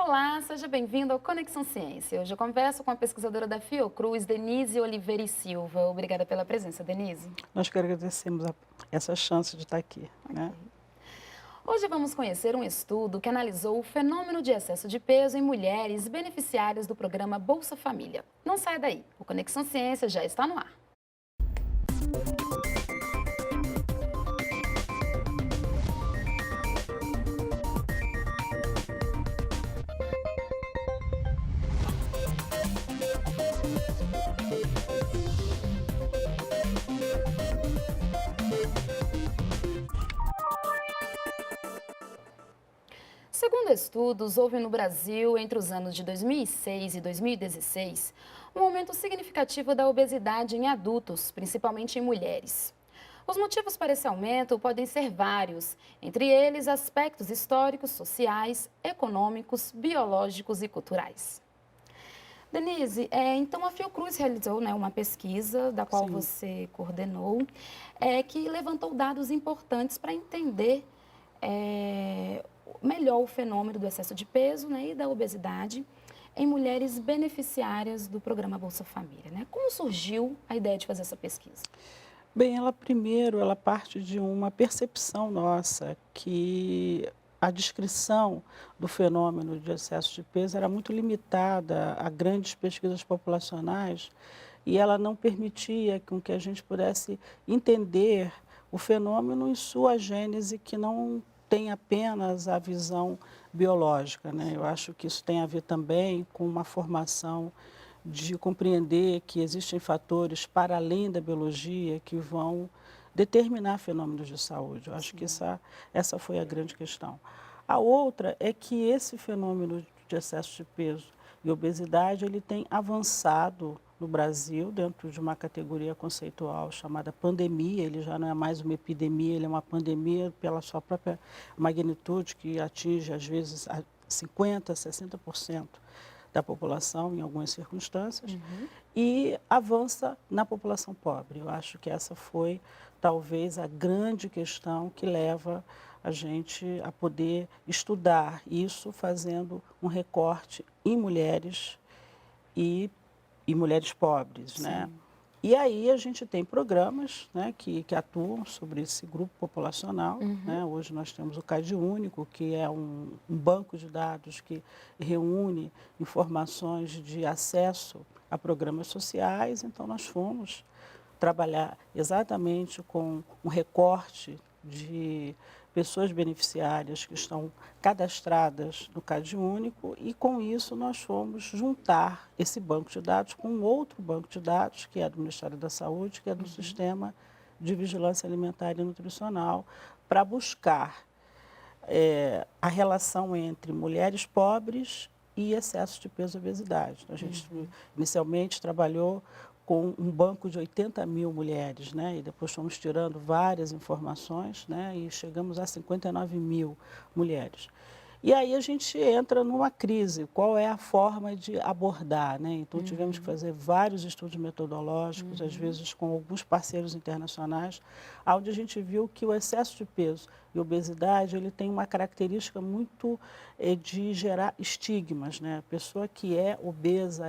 Olá, seja bem-vindo ao Conexão Ciência. Hoje eu converso com a pesquisadora da Fiocruz, Denise Oliveira e Silva. Obrigada pela presença, Denise. Nós que agradecemos essa chance de estar aqui, né? Ok. Hoje vamos conhecer um estudo que analisou o fenômeno de excesso de peso em mulheres beneficiárias do programa Bolsa Família. Não saia daí, o Conexão Ciência já está no ar. Segundo estudos, houve no Brasil, entre os anos de 2006 e 2016, um aumento significativo da obesidade em adultos, principalmente em mulheres. Os motivos para esse aumento podem ser vários, entre eles aspectos históricos, sociais, econômicos, biológicos e culturais. Denise, então a Fiocruz realizou, né, uma pesquisa da qual Sim. você coordenou, que levantou dados importantes para entender melhor o fenômeno do excesso de peso, né, e da obesidade em mulheres beneficiárias do programa Bolsa Família, né? Como surgiu a ideia de fazer essa pesquisa? Bem, ela parte de uma percepção nossa que a descrição do fenômeno de excesso de peso era muito limitada a grandes pesquisas populacionais e ela não permitia com que a gente pudesse entender o fenômeno em sua gênese, que não tem apenas a visão biológica, né? Eu acho que isso tem a ver também com uma formação de compreender que existem fatores para além da biologia que vão determinar fenômenos de saúde. Eu acho que Sim. essa foi a grande questão. A outra é que esse fenômeno de excesso de peso e obesidade, ele tem avançado no Brasil dentro de uma categoria conceitual chamada pandemia. Ele já não é mais uma epidemia, ele é uma pandemia pela sua própria magnitude, que atinge às vezes a 50%, 60% da população em algumas circunstâncias, Uhum. e avança na população pobre. Eu acho que essa foi talvez a grande questão que leva a gente a poder estudar isso, fazendo um recorte em mulheres e, e mulheres pobres, né? Sim. E aí a gente tem programas, né, que atuam sobre esse grupo populacional, Uhum. né? Hoje nós temos o CadÚnico, que é um banco de dados que reúne informações de acesso a programas sociais. Então nós fomos trabalhar exatamente com um recorte de pessoas beneficiárias que estão cadastradas no CadÚnico, e com isso nós fomos juntar esse banco de dados com um outro banco de dados, que é do Ministério da Saúde, que é do Uhum. Sistema de Vigilância Alimentar e Nutricional, para buscar a relação entre mulheres pobres e excesso de peso e obesidade. Então, a gente Uhum. inicialmente trabalhou com um banco de 80 mil mulheres, né? E depois fomos tirando várias informações, né? E chegamos a 59 mil mulheres. E aí a gente entra numa crise, qual é a forma de abordar, né? Então tivemos que Uhum. fazer vários estudos metodológicos, às Uhum. vezes com alguns parceiros internacionais, onde a gente viu que o excesso de peso e obesidade, ele tem uma característica muito de gerar estigmas, né? A pessoa que é obesa,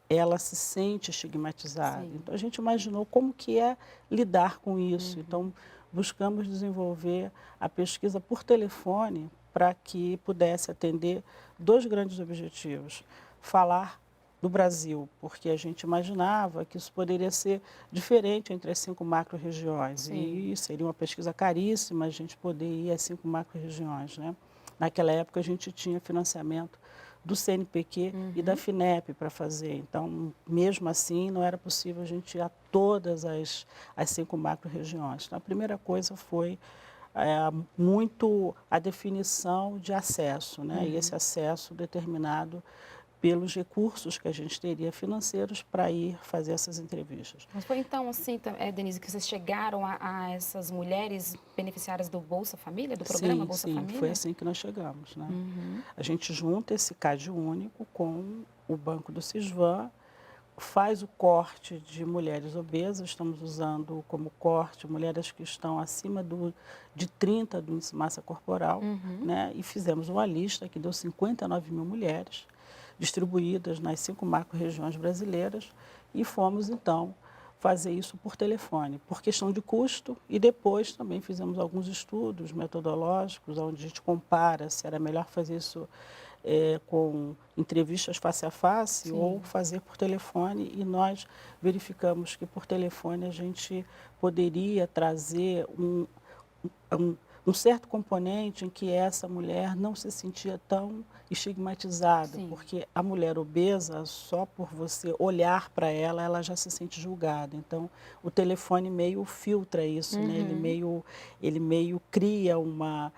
ela se sente estigmatizada. Sim. Então a gente imaginou como que é lidar com isso. Uhum. Então buscamos desenvolver a pesquisa por telefone para que pudesse atender dois grandes objetivos: falar do Brasil, porque a gente imaginava que isso poderia ser diferente entre as 5 macro-regiões, Sim. e seria uma pesquisa caríssima a gente poder ir às 5 macro-regiões, né? Naquela época a gente tinha financiamento do CNPq e da Uhum. FINEP para fazer, então mesmo assim não era possível a gente ir a todas as 5 macro-regiões. Então a primeira coisa foi muito a definição de acesso, né? E esse Uhum. acesso determinado pelos recursos que a gente teria financeiros para ir fazer essas entrevistas. Mas foi então assim, Denise, que vocês chegaram a essas mulheres beneficiárias do Bolsa Família, do programa Sim, Bolsa sim, foi Família? assim que nós chegamos, né? Uhum. A gente junta esse CadÚnico com o Banco do Sisvan, faz o corte de mulheres obesas, estamos usando como corte mulheres que estão acima de 30 do índice de massa corporal, Uhum. né? E fizemos uma lista que deu 59 mil mulheres, distribuídas nas 5 macro-regiões brasileiras, e fomos, então, fazer isso por telefone, por questão de custo, e depois também fizemos alguns estudos metodológicos, onde a gente compara se era melhor fazer isso com entrevistas face a face ou Sim. fazer por telefone, e nós verificamos que por telefone a gente poderia trazer um, um certo componente em que essa mulher não se sentia tão estigmatizada, Sim. porque a mulher obesa, só por você olhar para ela, ela já se sente julgada. Então, o telefone meio filtra isso, né? Uhum. Ele meio cria uma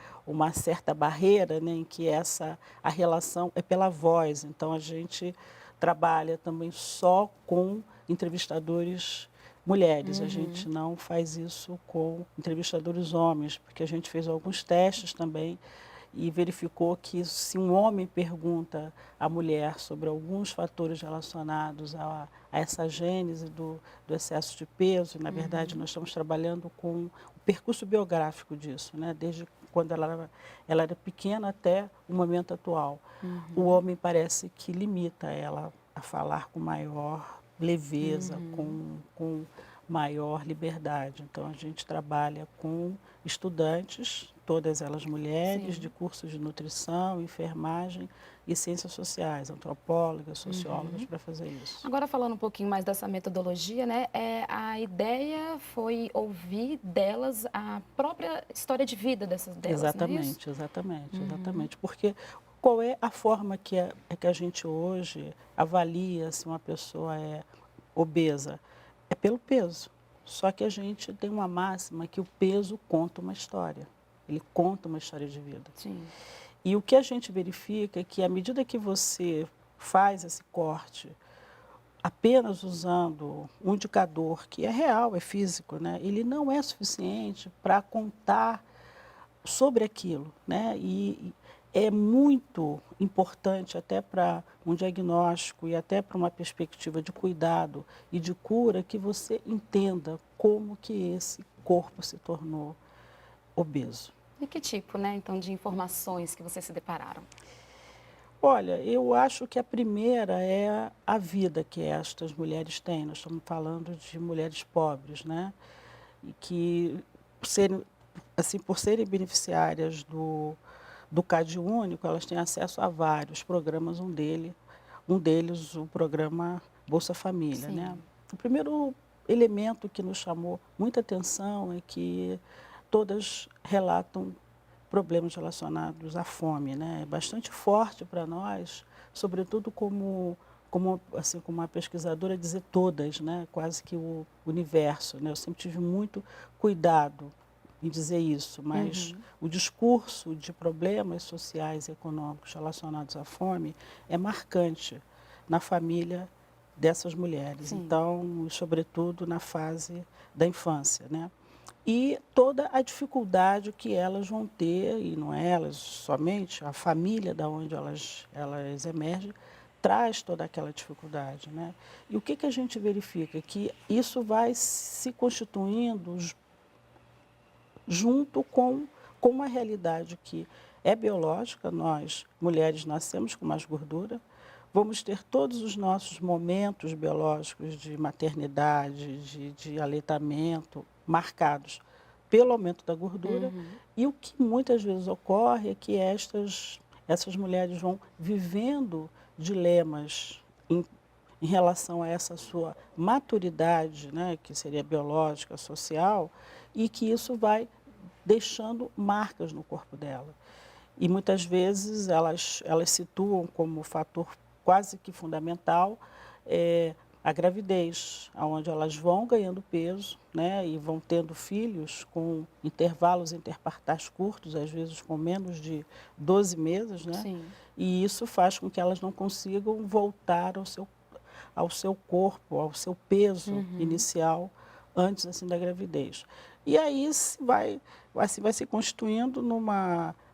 certa barreira, né? Em que a relação é pela voz. Então, a gente trabalha também só com entrevistadores mulheres. A Uhum. gente não faz isso com entrevistadores homens, porque a gente fez alguns testes também e verificou que se um homem pergunta à mulher sobre alguns fatores relacionados a essa gênese do excesso de peso, e na verdade Uhum. nós estamos trabalhando com o percurso biográfico disso, né? Desde quando ela era pequena até o momento atual. O Uhum. homem parece que limita ela a falar com maior leveza, Uhum. com maior liberdade. Então, a gente trabalha com estudantes, todas elas mulheres, de Sim. cursos de nutrição, enfermagem e ciências sociais, antropólogas, sociólogas, Uhum. para fazer isso. Agora falando um pouquinho mais dessa metodologia, né, a ideia foi ouvir delas a própria história de vida delas, não é isso? Exatamente, exatamente, Uhum. exatamente. Porque qual é a forma que a gente hoje avalia se uma pessoa é obesa? É pelo peso. Só que a gente tem uma máxima que o peso conta uma história. Ele conta uma história de vida. Sim. E o que a gente verifica é que à medida que você faz esse corte, apenas usando um indicador que é real, é físico, né? Ele não é suficiente para contar sobre aquilo, né? E é muito importante até para um diagnóstico e até para uma perspectiva de cuidado e de cura que você entenda como que esse corpo se tornou obeso. E que tipo, né, então, de informações que vocês se depararam? Olha, eu acho que a primeira é a vida que estas mulheres têm. Nós estamos falando de mulheres pobres, né? E que serem, assim, por serem beneficiárias do CAD único, elas têm acesso a vários programas, um deles o programa Bolsa Família, né. Sim. O primeiro elemento que nos chamou muita atenção é que todas relatam problemas relacionados à fome, né. É bastante forte para nós, sobretudo assim, como uma pesquisadora, dizer todas, né, quase que o universo, né. Eu sempre tive muito cuidado em dizer isso, mas Uhum. o discurso de problemas sociais e econômicos relacionados à fome é marcante na família dessas mulheres, Sim. então, sobretudo na fase da infância, né. E toda a dificuldade que elas vão ter, e não é elas somente, a família da onde elas emergem, traz toda aquela dificuldade, né. E o que que a gente verifica? Que isso vai se constituindo junto com uma realidade que é biológica. Nós, mulheres, nascemos com mais gordura, vamos ter todos os nossos momentos biológicos de maternidade, de aleitamento, marcados pelo aumento da gordura, Uhum. e o que muitas vezes ocorre é que essas mulheres vão vivendo dilemas em relação a essa sua maturidade, né, que seria biológica, social, e que isso vai deixando marcas no corpo dela. E muitas vezes elas situam como fator quase que fundamental a gravidez, aonde elas vão ganhando peso, né, e vão tendo filhos com intervalos interpartais curtos, às vezes com menos de 12 meses, né, Sim. e isso faz com que elas não consigam voltar ao seu corpo, ao seu peso Uhum. inicial antes assim da gravidez. E aí vai se constituindo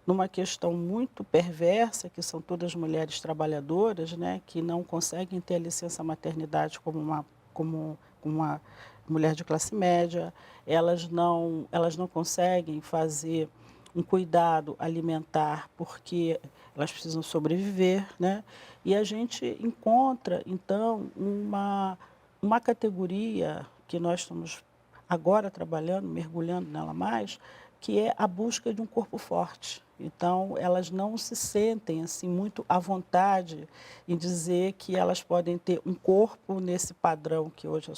numa questão muito perversa, que são todas mulheres trabalhadoras, né, que não conseguem ter a licença maternidade como uma mulher de classe média, elas não conseguem fazer um cuidado alimentar porque elas precisam sobreviver, né? E a gente encontra, então, uma categoria que nós estamos agora trabalhando, mergulhando nela mais, que é a busca de um corpo forte. Então, elas não se sentem assim muito à vontade em dizer que elas podem ter um corpo nesse padrão que hoje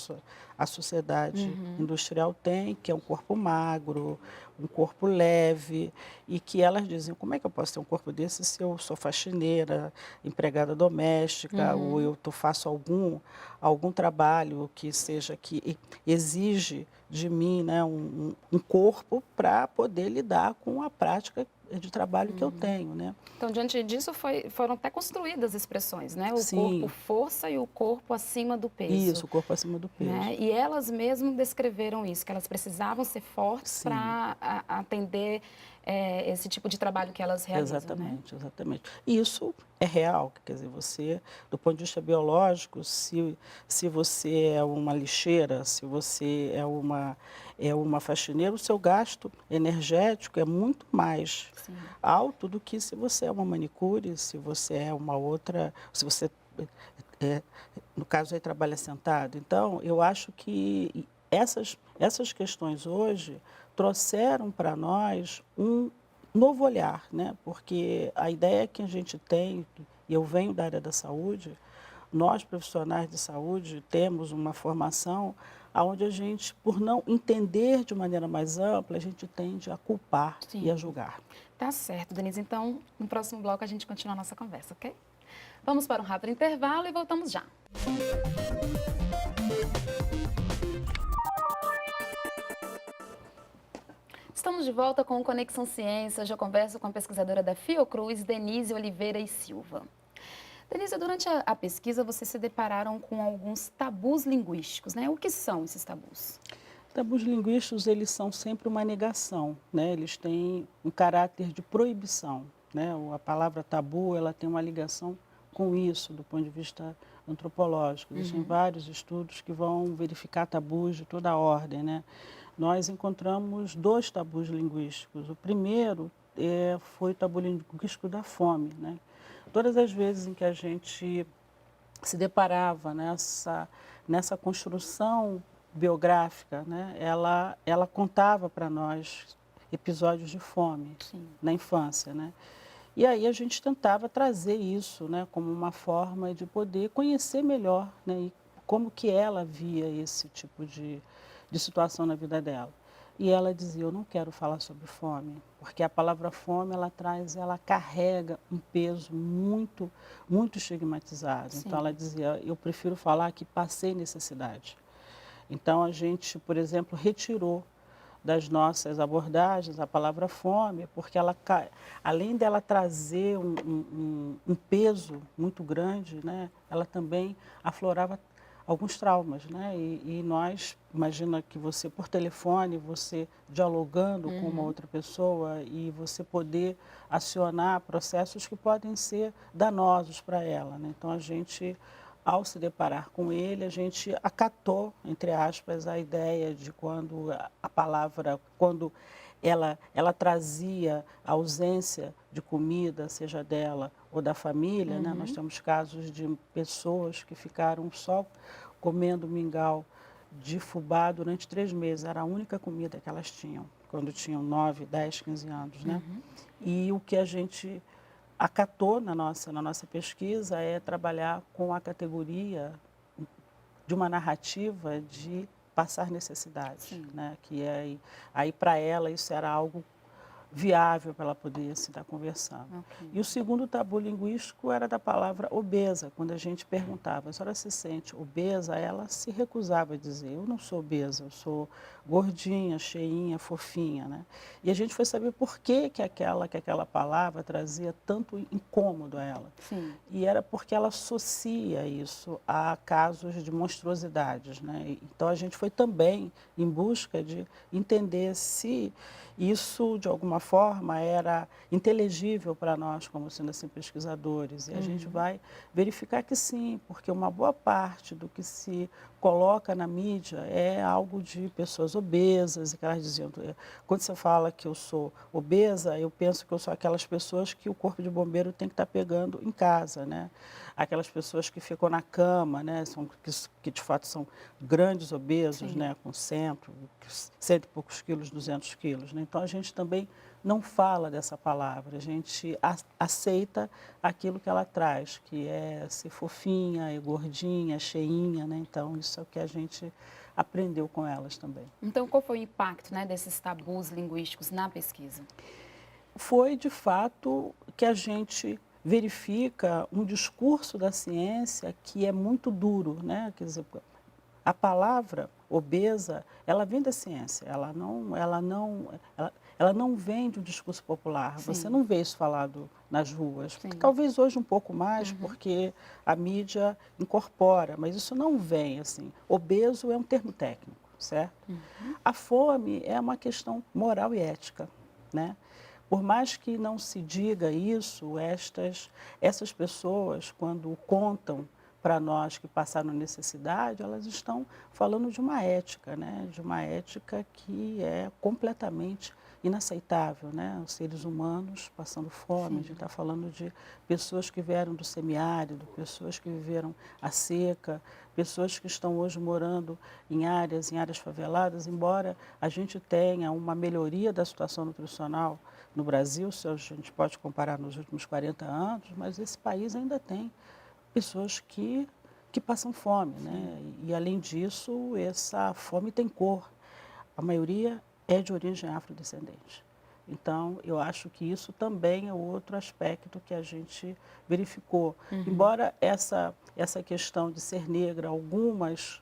a sociedade Uhum. industrial tem, que é um corpo magro, um corpo leve, e que elas dizem, como é que eu posso ter um corpo desse se eu sou faxineira, empregada doméstica, ou Uhum. faço algum trabalho que seja que exige de mim, né, um corpo para poder lidar com a prática de trabalho que eu Uhum. tenho, né. Então, diante disso, foram até construídas expressões, né? O corpo Sim, força e o corpo acima do peso, isso, o corpo acima do peso. né? E elas mesmas descreveram isso, que elas precisavam ser fortes Sim. para atender esse tipo de trabalho que elas realizam, né? Exatamente, exatamente. E isso é real, quer dizer, você, do ponto de vista biológico, se você é uma lixeira, se você é uma faxineira, o seu gasto energético é muito mais Sim. alto do que se você é uma manicure, se você é uma outra, se você, é, no caso aí, trabalha sentado. Então, eu acho que essas questões hoje trouxeram para nós um novo olhar, né? Porque a ideia que a gente tem, e eu venho da área da saúde, nós profissionais de saúde temos uma formação onde a gente, por não entender de maneira mais ampla, a gente tende a culpar e a Sim, julgar. tá certo, Denise. Então, no próximo bloco a gente continua a nossa conversa, ok? Vamos para um rápido intervalo e voltamos já. Estamos de volta com o Conexão Ciência. Hoje eu converso com a pesquisadora da Fiocruz, Denise Oliveira e Silva. Denise, durante a pesquisa vocês se depararam com alguns tabus linguísticos, né? O que são esses tabus? Tabus linguísticos, eles são sempre uma negação, né? Eles têm um caráter de proibição, né? A palavra tabu, ela tem uma ligação com isso, do ponto de vista antropológico. Existem Uhum. vários estudos que vão verificar tabus de toda a ordem, né? Nós encontramos dois tabus linguísticos. O primeiro foi o tabu linguístico da fome, né? Todas as vezes em que a gente se deparava nessa construção biográfica, né, ela contava para nós episódios de fome Sim. na infância, né? E aí a gente tentava trazer isso, né, como uma forma de poder conhecer melhor, né, e como que ela via esse tipo de situação na vida dela. E ela dizia, eu não quero falar sobre fome, porque a palavra fome, ela carrega um peso muito estigmatizado. Então ela Sim. dizia, eu prefiro falar que passei necessidade. Então a gente, por exemplo, retirou das nossas abordagens a palavra fome, porque além dela trazer um peso muito grande, né, ela também aflorava alguns traumas, né? E nós, imagina que você, por telefone, você dialogando com uma Uhum. outra pessoa e você poder acionar processos que podem ser danosos para ela, né? Então, a gente, ao se deparar com ele, a gente acatou, entre aspas, a ideia de quando a palavra, quando ela trazia a ausência de comida, seja dela ou da família, né? Nós Uhum. temos casos de pessoas que ficaram só comendo mingau de fubá durante 3 meses. Era a única comida que elas tinham, quando tinham 9, 10, 15 anos, né? Uhum. E o que a gente acatou na nossa pesquisa é trabalhar com a categoria de uma narrativa de passar necessidade, Sim. né? Que aí para ela isso era algo viável para ela poder se estar conversando. Ok. E o segundo tabu linguístico era da palavra obesa. Quando a gente perguntava, a senhora se sente obesa? Ela se recusava a dizer, eu não sou obesa, eu sou gordinha, cheinha, fofinha, né? E a gente foi saber por que aquela palavra trazia tanto incômodo a ela. Sim. E era porque ela associa isso a casos de monstruosidades, né? Então a gente foi também em busca de entender se isso, de alguma forma, era inteligível para nós, como sendo assim, pesquisadores. E a gente vai verificar que sim, porque uma boa parte do que se coloca na mídia é algo de pessoas obesas, e que elas diziam, quando você fala que eu sou obesa, eu penso que eu sou aquelas pessoas que o corpo de bombeiro tem que estar pegando em casa, né? Aquelas pessoas que ficam na cama, né? Que de fato são grandes obesos, Sim. né? Com cento e poucos quilos, 200 quilos, né? Então a gente também não fala dessa palavra, a gente aceita aquilo que ela traz, que é ser fofinha, é gordinha, cheinha, né? Então isso é o que a gente aprendeu com elas também. Então, qual foi o impacto, né, desses tabus linguísticos na pesquisa? Foi de fato que a gente verifica um discurso da ciência que é muito duro, né? Quer dizer, a palavra obesa, ela vem da ciência, ela não vem de um discurso popular. Você Sim, não vê isso falado nas ruas. sim. Talvez hoje um pouco mais, Uhum. porque a mídia incorpora, mas isso não vem assim. Obeso é um termo técnico, certo? Uhum. A fome é uma questão moral e ética, né? Por mais que não se diga isso, essas pessoas, quando contam para nós que passaram necessidade, elas estão falando de uma ética, né? De uma ética que é completamente inaceitável, né? Os seres humanos passando fome, a gente Sim. está falando de pessoas que vieram do semiárido, pessoas que viveram a seca, pessoas que estão hoje morando em áreas faveladas, embora a gente tenha uma melhoria da situação nutricional no Brasil, se a gente pode comparar nos últimos 40 anos, mas esse país ainda tem pessoas que passam fome, Sim. né? E além disso, essa fome tem cor. A maioria é de origem afrodescendente. Então, eu acho que isso também é outro aspecto que a gente verificou. Uhum. Embora essa questão de ser negra, algumas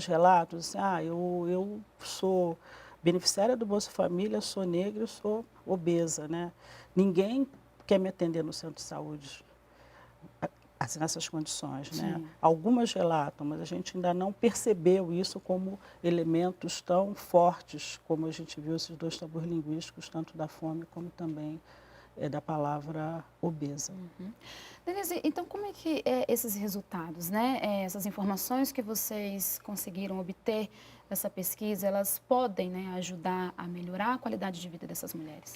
relatos, assim, eu sou beneficiária do Bolsa Família, sou negra, eu sou obesa, né? Ninguém quer me atender no centro de saúde assim, nessas condições, né? Sim. Algumas relatam, mas a gente ainda não percebeu isso como elementos tão fortes como a gente viu esses dois tabus linguísticos, tanto da fome como também da palavra obesa. Uhum. Denise, então como é que esses resultados, né, essas informações que vocês conseguiram obter dessa pesquisa, elas podem, né, ajudar a melhorar a qualidade de vida dessas mulheres?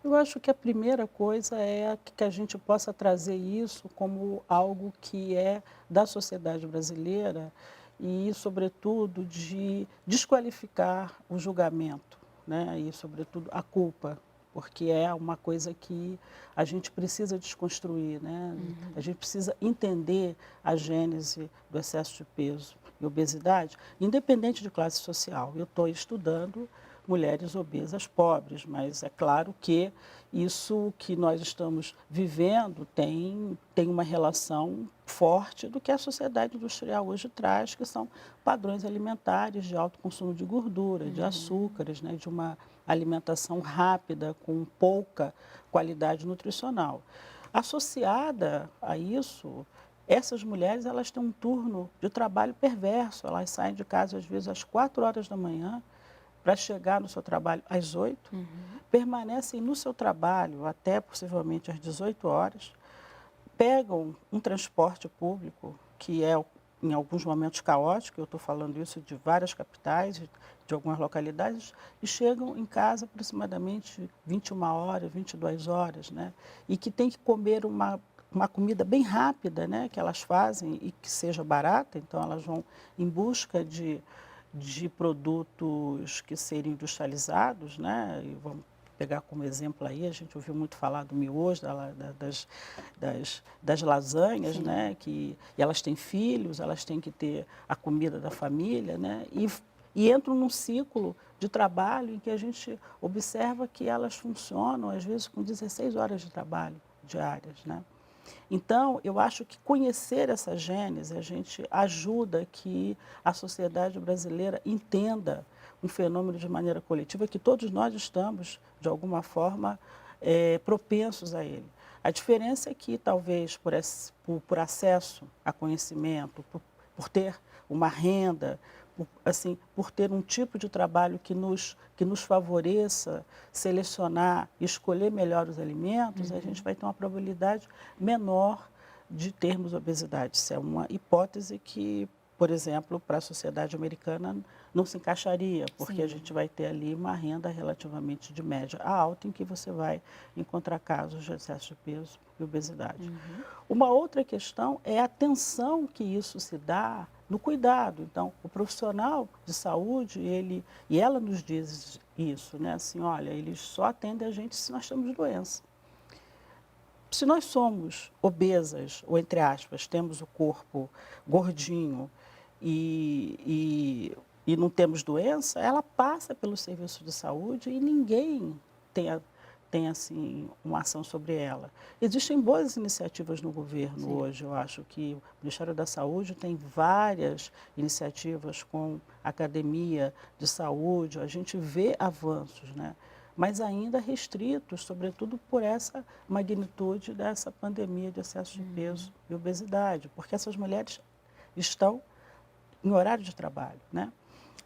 Eu acho que a primeira coisa é que a gente possa trazer isso como algo que é da sociedade brasileira e, sobretudo, de desqualificar o julgamento, né? E, sobretudo, a culpa, porque é uma coisa que a gente precisa desconstruir, né? A Uhum. gente precisa entender a gênese do excesso de peso e obesidade, independente de classe social. Eu estou estudando mulheres obesas pobres, mas é claro que isso que nós estamos vivendo tem uma relação forte do que a sociedade industrial hoje traz, que são padrões alimentares de alto consumo de gordura, de Uhum. açúcares, né, de uma alimentação rápida, com pouca qualidade nutricional. Associada a isso, essas mulheres elas têm um turno de trabalho perverso, elas saem de casa às vezes às 4 horas da manhã, para chegar no seu trabalho às 8, Uhum. permanecem no seu trabalho até possivelmente às 18 horas, pegam um transporte público que é em alguns momentos caótico, eu estou falando isso de várias capitais, de algumas localidades, e chegam em casa aproximadamente 21 horas, 22 horas, né? E que tem que comer uma comida bem rápida, né? Que elas fazem e que seja barata, então elas vão em busca de produtos que seriam industrializados, né? E vamos pegar como exemplo aí, a gente ouviu muito falar do miojo, das lasanhas, Sim. né? E elas têm filhos, elas têm que ter a comida da família, né? E entram num ciclo de trabalho em que a gente observa que elas funcionam, às vezes, com 16 horas de trabalho diárias, né? Então, eu acho que conhecer essa gênese, a gente ajuda que a sociedade brasileira entenda um fenômeno de maneira coletiva, que todos nós estamos, de alguma forma, propensos a ele. A diferença é que, talvez, por acesso a conhecimento, por ter uma renda, assim, por ter um tipo de trabalho que nos favoreça selecionar, escolher melhor os alimentos, a gente vai ter uma probabilidade menor de termos obesidade. Isso é uma hipótese que, por exemplo, para a sociedade americana não se encaixaria, porque a Sim. gente vai ter ali uma renda relativamente de média alta, em que você vai encontrar casos de excesso de peso e obesidade. Uma outra questão é a atenção que isso se dá no cuidado. Então, o profissional de saúde, e ela nos diz isso, né? Assim, olha, eles só atendem a gente se nós temos doença. Se nós somos obesas, ou entre aspas, temos o corpo gordinho e não temos doença, ela passa pelo serviço de saúde e ninguém tem assim, uma ação sobre ela. Existem boas iniciativas no governo Sim. hoje. Eu acho que o Ministério da Saúde tem várias iniciativas com a academia de saúde, a gente vê avanços, né? Mas ainda restritos, sobretudo por essa magnitude dessa pandemia de excesso de peso e obesidade, porque essas mulheres estão em horário de trabalho, né?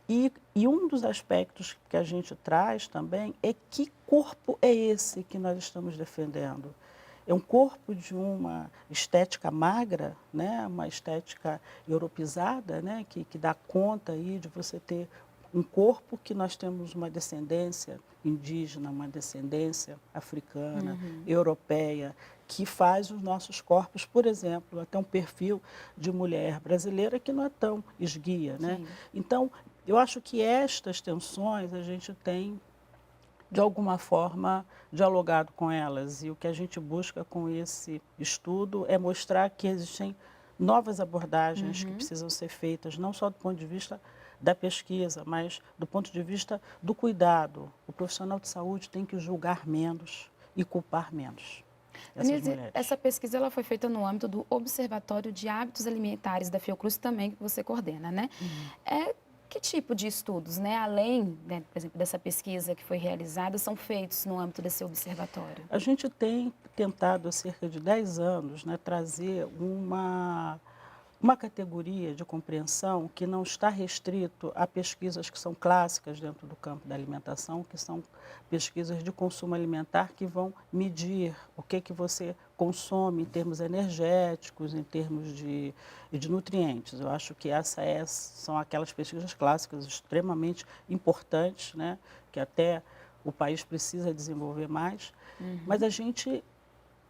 E um dos aspectos que a gente traz também é que corpo é esse que nós estamos defendendo. É um corpo de uma estética magra, né? Uma estética europeizada, né? Que dá conta aí de você ter um corpo que nós temos uma descendência indígena, uma descendência africana, europeia, que faz os nossos corpos, por exemplo, até um perfil de mulher brasileira que não é tão esguia, né? Sim. Então, eu acho que estas tensões a gente tem, de alguma forma, dialogado com elas. E o que a gente busca com esse estudo é mostrar que existem novas abordagens que precisam ser feitas, não só do ponto de vista da pesquisa, mas do ponto de vista do cuidado. O profissional de saúde tem que julgar menos e culpar menos essas Denise, mulheres. essa pesquisa ela foi feita no âmbito do Observatório de Hábitos Alimentares da Fiocruz também, que você coordena, né? Que tipo de estudos, né, além, né, por exemplo, dessa pesquisa que foi realizada, são feitos no âmbito desse observatório? A gente tem tentado há cerca de 10 anos, né, trazer uma categoria de compreensão que não está restrito a pesquisas que são clássicas dentro do campo da alimentação, que são pesquisas de consumo alimentar que vão medir o que você consome em termos energéticos, em termos de nutrientes. Eu acho que são aquelas pesquisas clássicas extremamente importantes, né, que até o país precisa desenvolver mais, mas a gente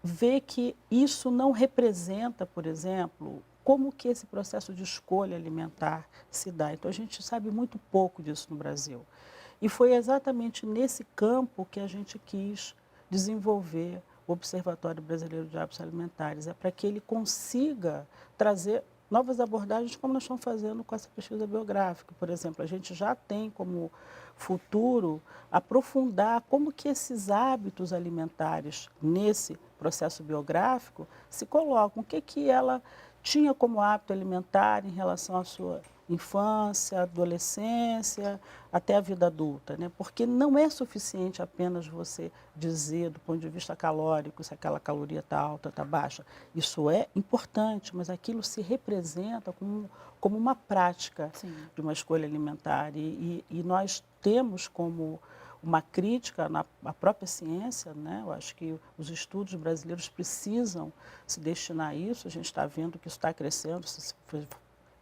vê que isso não representa, por exemplo, como que esse processo de escolha alimentar se dá. Então, a gente sabe muito pouco disso no Brasil. E foi exatamente nesse campo que a gente quis desenvolver o Observatório Brasileiro de Hábitos Alimentares. É para que ele consiga trazer novas abordagens, como nós estamos fazendo com essa pesquisa biográfica. Por exemplo, a gente já tem como futuro aprofundar como que esses hábitos alimentares nesse processo biográfico se colocam, o que ela tinha como hábito alimentar em relação à sua infância, adolescência, até a vida adulta, né? Porque não é suficiente apenas você dizer, do ponto de vista calórico, se aquela caloria está alta, está baixa. Isso é importante, mas aquilo se representa como uma prática Sim. de uma escolha alimentar. E nós temos como uma crítica na própria ciência, né? Eu acho que os estudos brasileiros precisam se destinar a isso. A gente está vendo que isso está crescendo. Se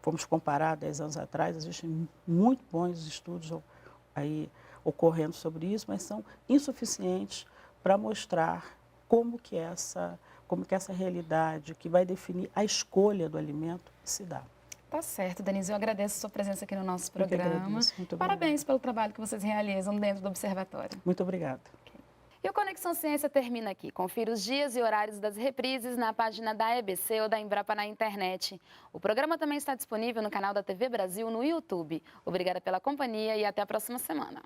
formos comparar 10 anos atrás, existem muito bons estudos aí ocorrendo sobre isso, mas são insuficientes para mostrar como que essa realidade que vai definir a escolha do alimento se dá. Tá certo, Denise. Eu agradeço a sua presença aqui no nosso Eu que programa. agradeço. Muito Parabéns obrigada. pelo trabalho que vocês realizam dentro do observatório. Muito obrigada. E o Conexão Ciência termina aqui. Confira os dias e horários das reprises na página da EBC ou da Embrapa na internet. O programa também está disponível no canal da TV Brasil no YouTube. Obrigada pela companhia e até a próxima semana.